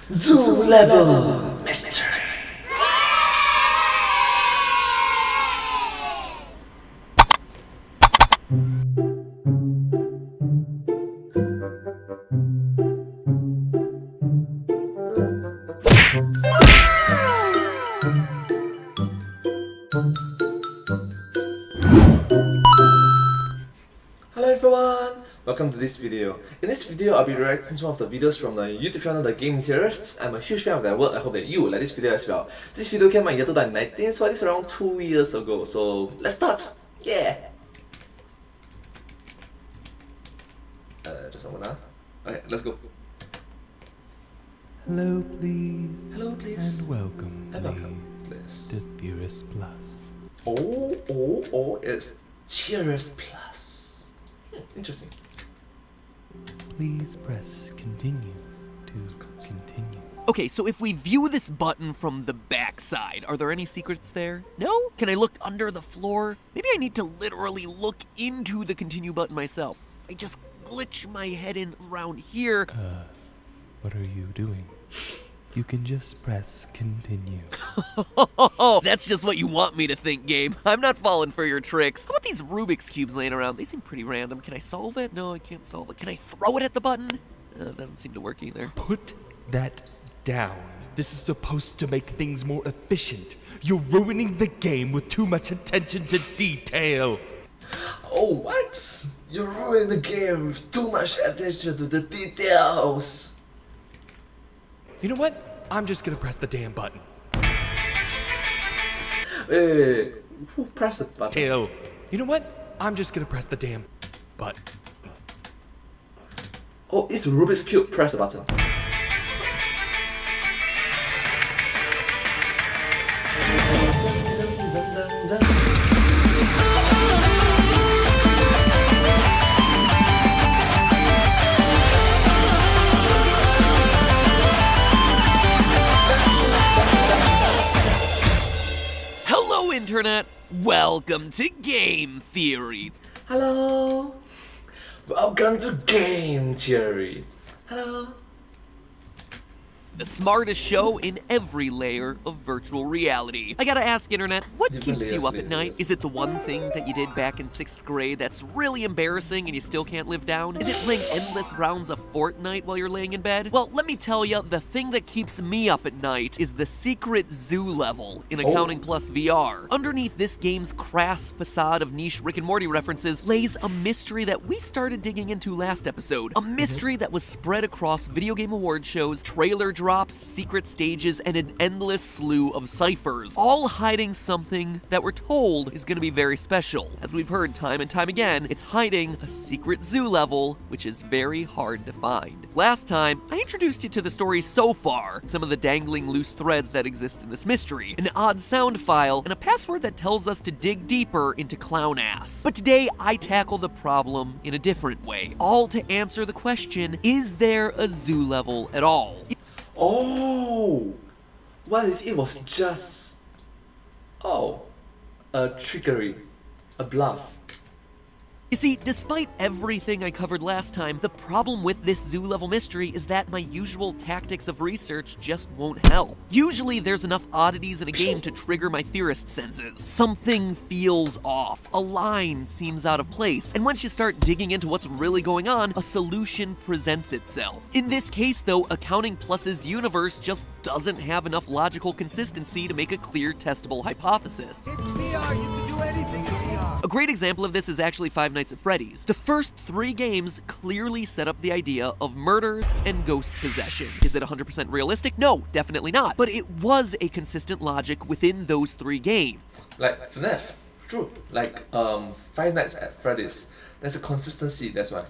Zoo level mystery. Hello everyone! Welcome to this video. In this video, I'll be reacting to one of the videos from the YouTube channel The Gaming Theorists. I'm a huge fan of their work. I hope that you will like this video as well. This video came out in year 2019, so it's around 2 years ago. So let's start! Yeah! Just a moment. Okay, let's go. Hello, please. Hello, please. And welcome, And welcome, please, please. to Theorist Plus. It's Theorist Plus. Interesting. Please press continue to continue. Okay, so if we view this button from the backside, are there any secrets there? No? Can I look under the floor? Maybe I need to literally look into the continue button myself. If I just glitch my head in around here. What are you doing? You can just press continue. That's just what you want me to think, game. I'm not falling for your tricks. How about these Rubik's Cubes laying around? They seem pretty random. Can I solve it? No, I can't solve it. Can I throw it at the button? That doesn't seem to work either. Put that down. This is supposed to make things more efficient. You're ruining the game with too much attention to detail. Oh, what? You ruined the game with too much attention to the details. You know what? I'm just gonna press the damn button. Wait. Who pressed the button? Tail. You know what? I'm just gonna press the damn button. Oh, it's Rubik's Cube. Press the button. Hello, Internet. Welcome to Game Theory. Hello. Welcome to Game Theory. Hello. The smartest show in every layer of virtual reality. I gotta ask, Internet, what Different keeps you layers, up at layers. night? Is it the one thing that you did back in 6th grade that's really embarrassing and you still can't live down? Is it playing endless rounds of Fortnite while you're laying in bed? Well, let me tell you, the thing that keeps me up at night is the secret zoo level in Accounting Plus VR. Underneath this game's crass facade of niche Rick and Morty references lays a mystery that we started digging into last episode. A mystery that was spread across video game award shows, trailer drops, secret stages, and an endless slew of ciphers, all hiding something that we're told is going to be very special. As we've heard time and time again, it's hiding a secret zoo level, which is very hard to find. Last time, I introduced you to the story so far, some of the dangling loose threads that exist in this mystery, an odd sound file, and a password that tells us to dig deeper into clown ass. But today, I tackle the problem in a different way, all to answer the question, is there a zoo level at all? Oh, what if it was just, a trickery, a bluff? You see, despite everything I covered last time, the problem with this zoo level mystery is that my usual tactics of research just won't help. Usually there's enough oddities in a game to trigger my theorist senses. Something feels off, a line seems out of place, and once you start digging into what's really going on, a solution presents itself. In this case though, Accounting Plus's universe just doesn't have enough logical consistency to make a clear testable hypothesis. It's VR, you can do anything in VR. A great example of this is actually Five Nights at Freddy's. The first 3 games clearly set up the idea of murders and ghost possession. Is it 100% realistic? No, definitely not. But it was a consistent logic within those 3 games. Like FNAF, true. Like Five Nights at Freddy's. There's a consistency, that's why.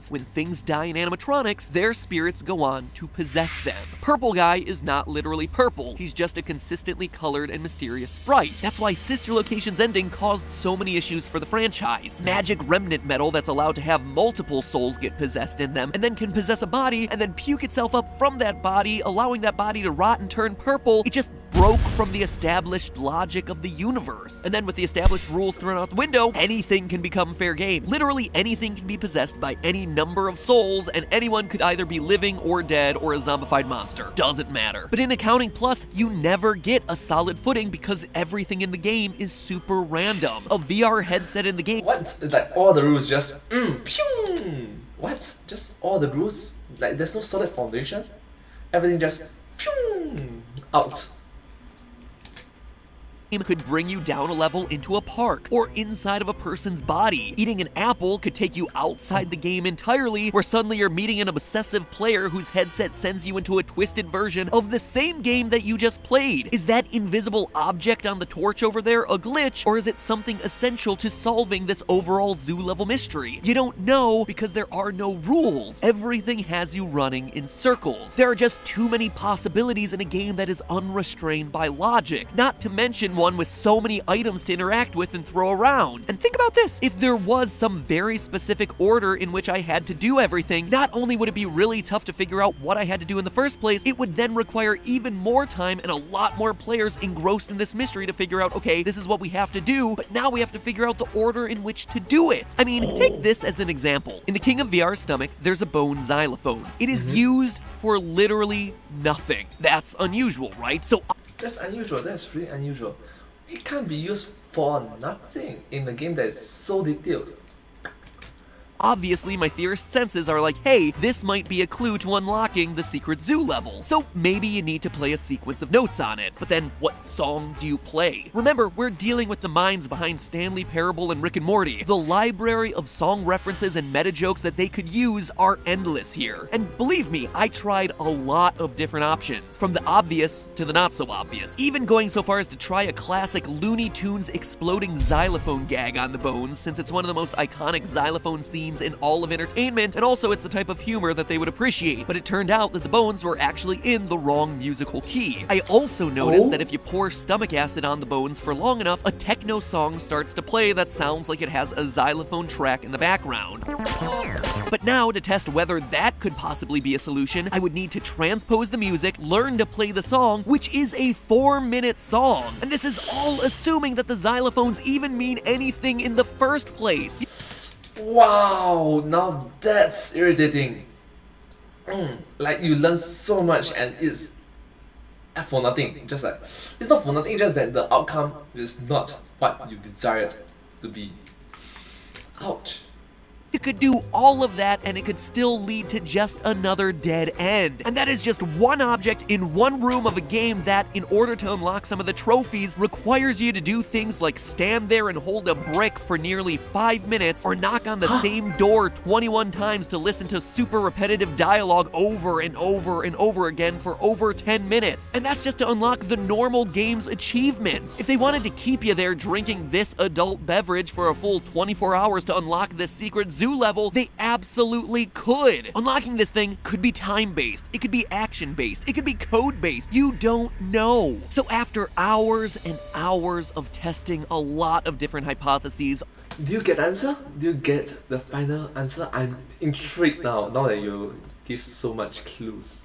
When things die in animatronics, their spirits go on to possess them. Purple Guy is not literally purple, he's just a consistently colored and mysterious sprite. That's why Sister Location's ending caused so many issues for the franchise. Magic remnant metal that's allowed to have multiple souls get possessed in them, and then can possess a body, and then puke itself up from that body, allowing that body to rot and turn purple. It just broke from the established logic of the universe. And then with the established rules thrown out the window, anything can become fair game. Literally anything can be possessed by any number of souls, and anyone could either be living or dead or a zombified monster. Doesn't matter. But in Accounting Plus, you never get a solid footing because everything in the game is super random. A VR headset in the game. What? It's like all the rules just pew! What? Just all the rules? Like there's no solid foundation? Everything just pew! Out. Could bring you down a level into a park or inside of a person's body. Eating an apple could take you outside the game entirely, where suddenly you're meeting an obsessive player whose headset sends you into a twisted version of the same game that you just played. Is that invisible object on the torch over there a glitch, or is it something essential to solving this overall zoo level mystery? You don't know because there are no rules. Everything has you running in circles. There are just too many possibilities in a game that is unrestrained by logic, not to mention one with so many items to interact with and throw around. And think about this, if there was some very specific order in which I had to do everything, not only would it be really tough to figure out what I had to do in the first place, it would then require even more time and a lot more players engrossed in this mystery to figure out, okay, this is what we have to do, but now we have to figure out the order in which to do it. I mean, take this as an example. In the King of VR's stomach, there's a bone xylophone. It is used for literally nothing. That's unusual, right? So That's unusual, that's really unusual. It can't be used for nothing in a game that is so detailed. obviously my theorist senses are like, hey, this might be a clue to unlocking the secret zoo level. So maybe you need to play a sequence of notes on it. But then what song do you play? Remember, we're dealing with the minds behind Stanley Parable and Rick and Morty. The library of song references and meta jokes that they could use are endless here. And believe me, I tried a lot of different options, from the obvious to the not so obvious. Even going so far as to try a classic Looney Tunes exploding xylophone gag on the bones, since it's one of the most iconic xylophone scenes in all of entertainment, and also it's the type of humor that they would appreciate. But it turned out that the bones were actually in the wrong musical key. I also noticed that if you pour stomach acid on the bones for long enough, a techno song starts to play that sounds like it has a xylophone track in the background. But now, to test whether that could possibly be a solution, I would need to transpose the music, learn to play the song, which is a 4-minute song. And this is all assuming that the xylophones even mean anything in the first place. Wow, now that's irritating. Like you learn so much and it's for nothing. Just like, it's not for nothing, just that the outcome is not what you desired to be. Ouch. You could do all of that and it could still lead to just another dead end. And that is just one object in one room of a game that, in order to unlock some of the trophies, requires you to do things like stand there and hold a brick for nearly 5 minutes, or knock on the same door 21 times to listen to super repetitive dialogue over and over and over again for over 10 minutes. And that's just to unlock the normal game's achievements. If they wanted to keep you there drinking this adult beverage for a full 24 hours to unlock this secret zoo level, they absolutely could. Unlocking this thing could be time-based, it could be action-based, it could be code-based, you don't know. So after hours and hours of testing a lot of different hypotheses, Do you get the answer? Do you get the final answer? I'm intrigued now that you give so much clues.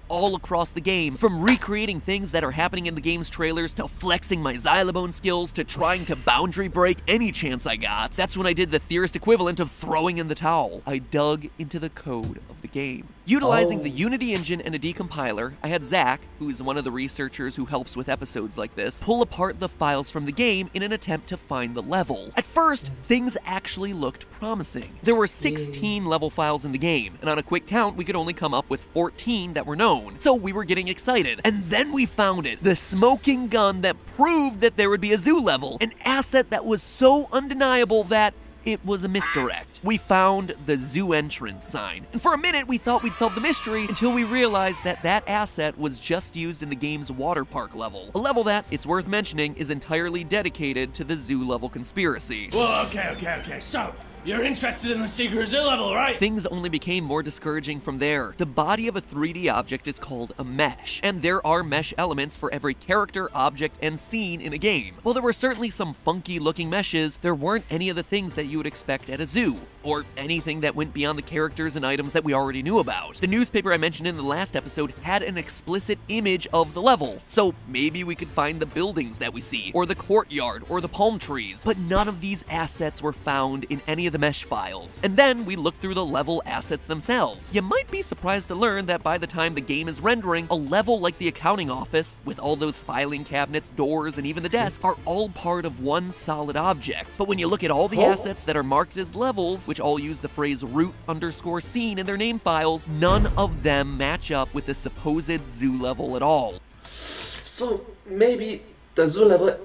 all across the game, from recreating things that are happening in the game's trailers, to flexing my xylophone skills, to trying to boundary break any chance I got. That's when I did the theorist equivalent of throwing in the towel. I dug into the code of the game. Utilizing the Unity engine and a decompiler, I had Zach, who is one of the researchers who helps with episodes like this, pull apart the files from the game in an attempt to find the level. At first, things actually looked promising. There were 16 level files in the game, and on a quick count, we could only come up with 14 that were known. So we were getting excited. And then we found it, the smoking gun that proved that there would be a zoo level, an asset that was so undeniable that it was a misdirect. We found the zoo entrance sign. And for a minute, we thought we'd solve the mystery until we realized that that asset was just used in the game's water park level. A level that, it's worth mentioning, is entirely dedicated to the zoo level conspiracy. Well, okay. So, you're interested in the secret zoo level, right? Things only became more discouraging from there. The body of a 3D object is called a mesh, and there are mesh elements for every character, object, and scene in a game. While there were certainly some funky looking meshes, there weren't any of the things that you would expect at a zoo. or anything that went beyond the characters and items that we already knew about. The newspaper I mentioned in the last episode had an explicit image of the level, so maybe we could find the buildings that we see, or the courtyard, or the palm trees, but none of these assets were found in any of the mesh files. And then we looked through the level assets themselves. You might be surprised to learn that by the time the game is rendering, a level like the accounting office, with all those filing cabinets, doors, and even the desk, are all part of one solid object. But when you look at all the assets that are marked as levels, which all use the phrase root_scene in their name files, none of them match up with the supposed zoo level at all. So maybe the zoo level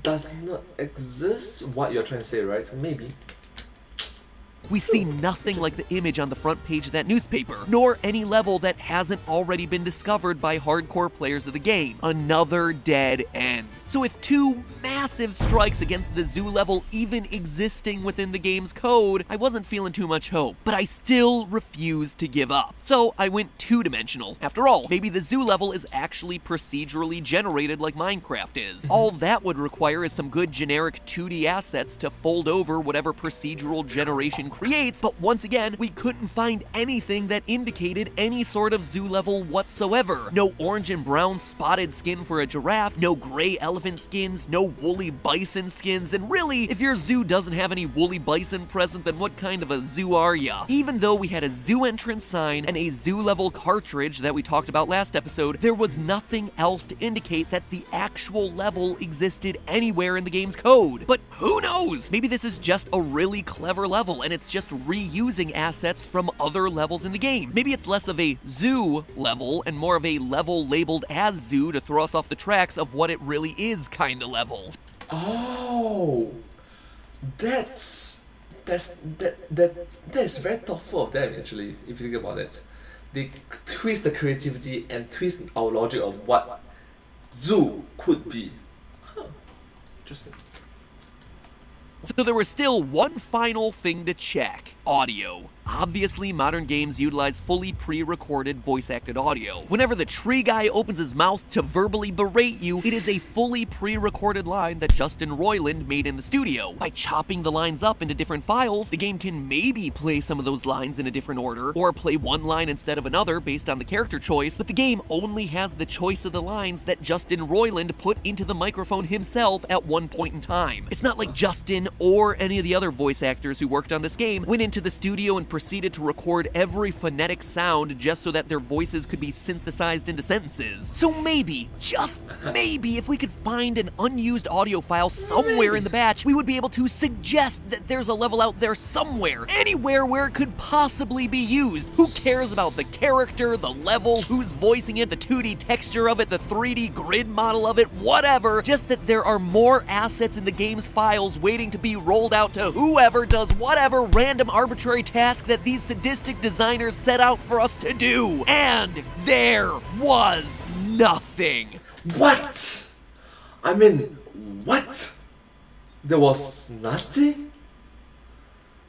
does not exist? What you're trying to say, right? Maybe. We see nothing like the image on the front page of that newspaper, nor any level that hasn't already been discovered by hardcore players of the game. Another dead end. So with two massive strikes against the zoo level even existing within the game's code, I wasn't feeling too much hope, but I still refused to give up. So I went two-dimensional. After all, maybe the zoo level is actually procedurally generated like Minecraft is. All that would require is some good generic 2D assets to fold over whatever procedural generation creates, but once again, we couldn't find anything that indicated any sort of zoo level whatsoever. No orange and brown spotted skin for a giraffe, no gray elephant skins, no woolly bison skins, and really, if your zoo doesn't have any woolly bison present, then what kind of a zoo are ya? Even though we had a zoo entrance sign and a zoo level cartridge that we talked about last episode, there was nothing else to indicate that the actual level existed anywhere in the game's code. But who knows? Maybe this is just a really clever level and it's just reusing assets from other levels in the game. Maybe it's less of a zoo level and more of a level labeled as zoo to throw us off the tracks of what it really is kind of level. Oh, that's very thoughtful of them actually. If you think about it, they twist the creativity and twist our logic of what zoo could be. Huh. Interesting. So there was still one final thing to check: audio. Obviously, modern games utilize fully pre-recorded voice-acted audio. Whenever the tree guy opens his mouth to verbally berate you, it is a fully pre-recorded line that Justin Roiland made in the studio. By chopping the lines up into different files, the game can maybe play some of those lines in a different order, or play one line instead of another based on the character choice, but the game only has the choice of the lines that Justin Roiland put into the microphone himself at one point in time. It's not like Justin or any of the other voice actors who worked on this game went into the studio and proceeded to record every phonetic sound just so that their voices could be synthesized into sentences. So maybe, just maybe, if we could find an unused audio file somewhere in the batch, we would be able to suggest that there's a level out there somewhere, anywhere where it could possibly be used. Who cares about the character, the level, who's voicing it, the 2D texture of it, the 3D grid model of it, whatever, just that there are more assets in the game's files waiting to be rolled out to whoever does whatever random arbitrary task that these sadistic designers set out for us to do. And there was nothing. What? I mean, what? There was nothing?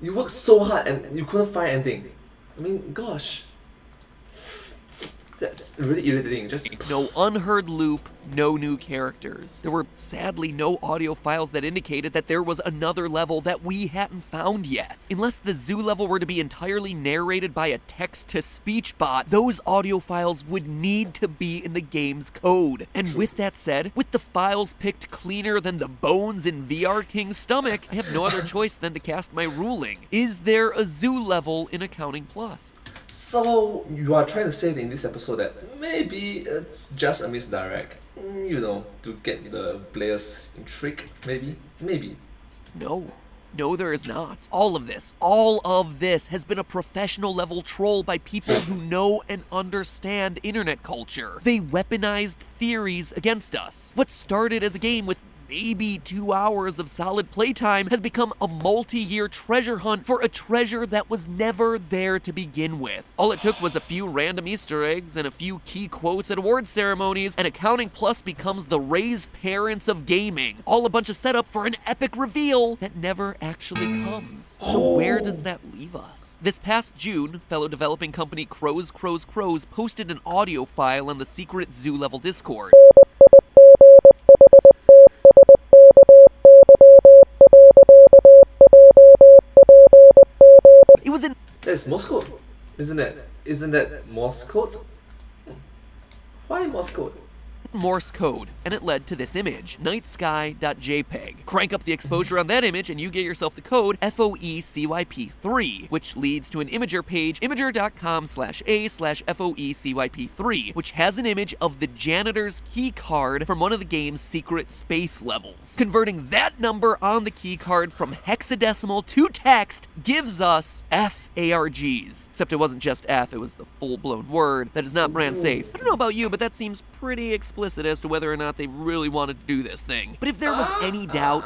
You worked so hard and you couldn't find anything. I mean, gosh. That's really irritating. Just no unheard loop, no new characters. There were sadly no audio files that indicated that there was another level that we hadn't found yet. Unless the zoo level were to be entirely narrated by a text-to-speech bot, those audio files would need to be in the game's code. And with that said, with the files picked cleaner than the bones in VR King's stomach, I have no other choice than to cast my ruling. Is there a zoo level in Accounting Plus? so you are trying to say in this episode that maybe it's just a misdirect, you know, to get the players intrigued, maybe. No, there is not. All of this has been a professional level troll by people who know and understand internet culture. They weaponized theories against us. What started as a game with maybe 2 hours of solid playtime has become a multi-year treasure hunt for a treasure that was never there to begin with. All it took was a few random Easter eggs and a few key quotes at award ceremonies, and Accounting Plus becomes the raised parents of gaming. All a bunch of setup for an epic reveal that never actually comes. So where does that leave us? This past June, fellow developing company Crows posted an audio file on the secret zoo level Discord. That's Morse code, isn't it? Isn't that Morse code? Why Morse code? Morse code, and it led to this image, nightsky.jpg. Crank up the exposure on that image and you get yourself the code FOECYP3, which leads to an Imager page, imager.com/a/FOECYP3, which has an image of the janitor's key card from one of the game's secret space levels. Converting that number on the key card from hexadecimal to text gives us FARGs. Except it wasn't just F, it was the full-blown word. That is not brand safe. I don't know about you, but that seems pretty explicit as to whether or not they really wanted to do this thing. But if there was any doubt...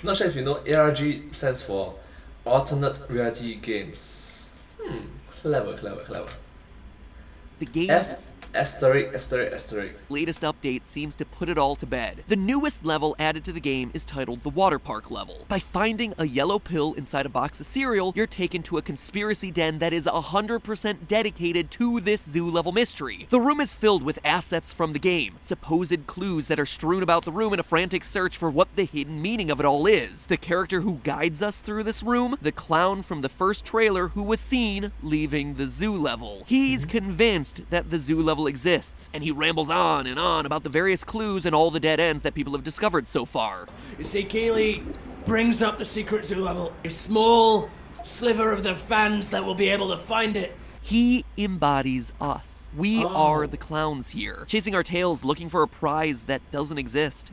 Not sure if you know, ARG stands for Alternate Reality Games. Clever. The game's Asterisk. latest update seems to put it all to bed. The newest level added to the game is titled the Water Park level. By finding a yellow pill inside a box of cereal, you're taken to a conspiracy den that is 100% dedicated to this zoo level mystery. The room is filled with assets from the game, supposed clues that are strewn about the room in a frantic search for what the hidden meaning of it all is. The character who guides us through this room, the clown from the first trailer who was seen leaving the zoo level. He's convinced that the zoo level exists, and he rambles on and on about the various clues and all the dead ends that people have discovered so far. You see, Keeley brings up the secret zoo level. A small sliver of the fans that will be able to find it. He embodies us. We are the clowns here, chasing our tails looking for a prize that doesn't exist.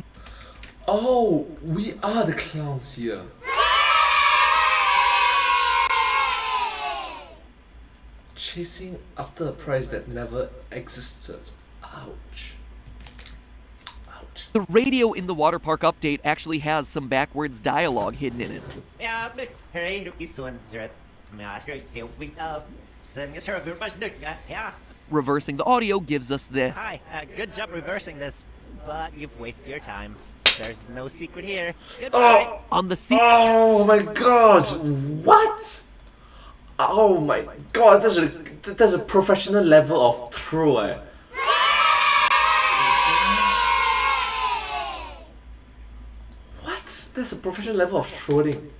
Oh, we are the clowns here. Chasing after a prize that never existed. Ouch. The radio in the water park update actually has some backwards dialogue hidden in it. Reversing the audio gives us this. Hi, good job reversing this, but you've wasted your time. There's no secret here. Goodbye. On the Oh my god! What? Oh my god, that's a professional level of throw, What? That's a professional level of trolling.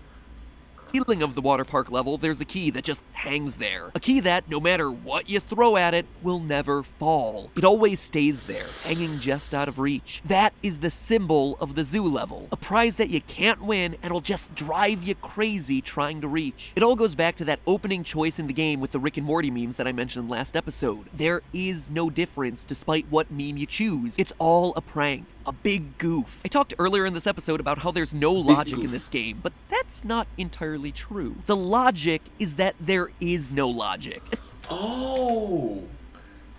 ceiling of the water park level, there's a key that just hangs there. A key that, no matter what you throw at it, will never fall. It always stays there, hanging just out of reach. That is the symbol of the zoo level. A prize that you can't win and will just drive you crazy trying to reach. It all goes back to that opening choice in the game with the Rick and Morty memes that I mentioned last episode. There is no difference despite what meme you choose. It's all a prank. A big goof. I talked earlier in this episode about how there's no logic in this game, but that's not entirely true. The logic is that there is no logic. Oh,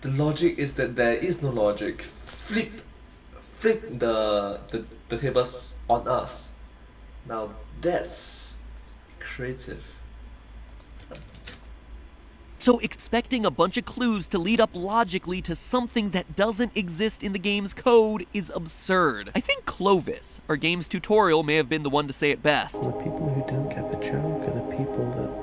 the logic is that there is no logic. Flip the tables on us. Now that's creative. So expecting a bunch of clues to lead up logically to something that doesn't exist in the game's code is absurd. I think Clovis, our game's tutorial, may have been the one to say it best. The people who don't get the joke are the people that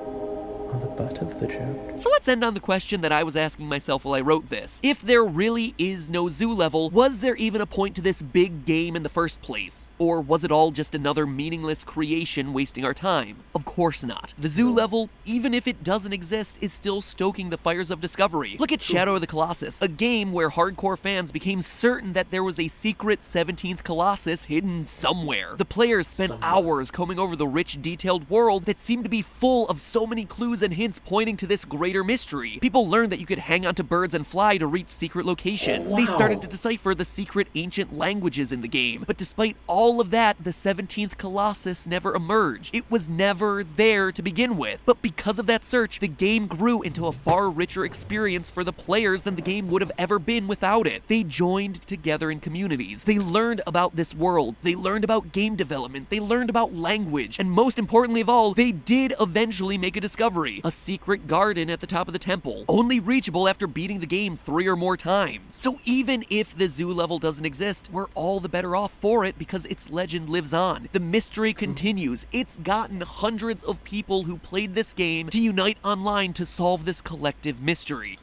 are the butt of the joke. So let's end on the question that I was asking myself while I wrote this. If there really is no zoo level, was there even a point to this big game in the first place? Or was it all just another meaningless creation wasting our time? Of course not. The zoo level, even if it doesn't exist, is still stoking the fires of discovery. Look at Shadow of the Colossus, a game where hardcore fans became certain that there was a secret 17th Colossus hidden somewhere. The players spent hours combing over the rich, detailed world that seemed to be full of so many clues and hints pointing to this greater mystery. People learned that you could hang onto birds and fly to reach secret locations. They started to decipher the secret ancient languages in the game. But despite all of that, the 17th Colossus never emerged. It was never there to begin with. But because of that search, the game grew into a far richer experience for the players than the game would have ever been without it. They joined together in communities. They learned about this world. They learned about game development. They learned about language. And most importantly of all, they did eventually make a discovery. A secret garden at the top of the temple, only reachable after beating the game 3 or more times. So even if the zoo level doesn't exist, we're all the better off for it because its legend lives on. The mystery continues. It's gotten hundreds of people who played this game to unite online to solve this collective mystery.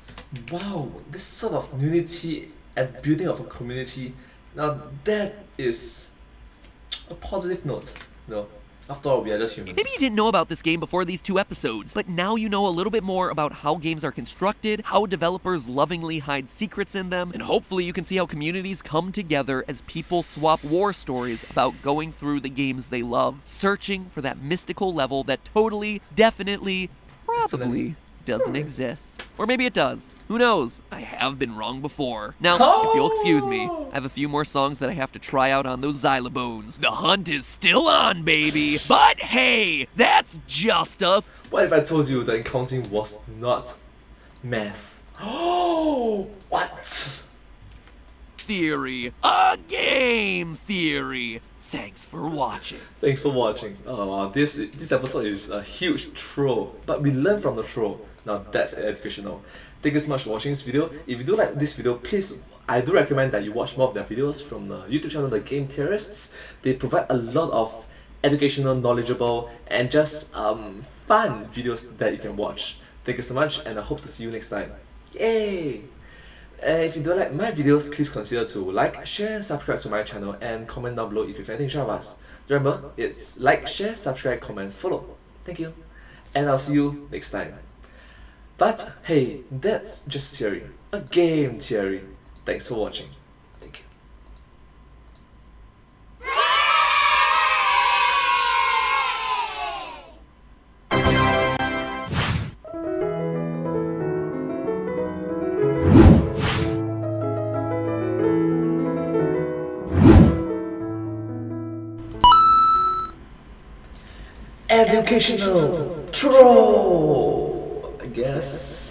Wow, this sort of unity and building of a community, now that is a positive note, After all, we are just humans. Maybe you didn't know about this game before these 2 episodes, but now you know a little bit more about how games are constructed, how developers lovingly hide secrets in them, and hopefully you can see how communities come together as people swap war stories about going through the games they love, searching for that mystical level that totally, definitely, probably doesn't exist. Or maybe it does. Who knows? I have been wrong before. Now, if you'll excuse me, I have a few more songs that I have to try out on those xylophones. The hunt is still on, baby! But hey, that's just a... What if I told you the accounting was not math? Oh, what? theory. A game theory. Thanks for watching. Thanks for watching. Oh, this episode is a huge troll, but we learn from the troll. Now that's educational. Thank you so much for watching this video. If you do like this video, please, I do recommend that you watch more of their videos from the YouTube channel, The Game Theorists. They provide a lot of educational, knowledgeable, and just fun videos that you can watch. Thank you so much, and I hope to see you next time. Yay! If you don't like my videos, please consider to like, share, and subscribe to my channel, and comment down below if you have anything to share with us. Remember, it's like, share, subscribe, comment, follow. Thank you, and I'll see you next time. But hey, that's just theory, a game theory. Thanks for watching. Thank you. Educational troll, I guess.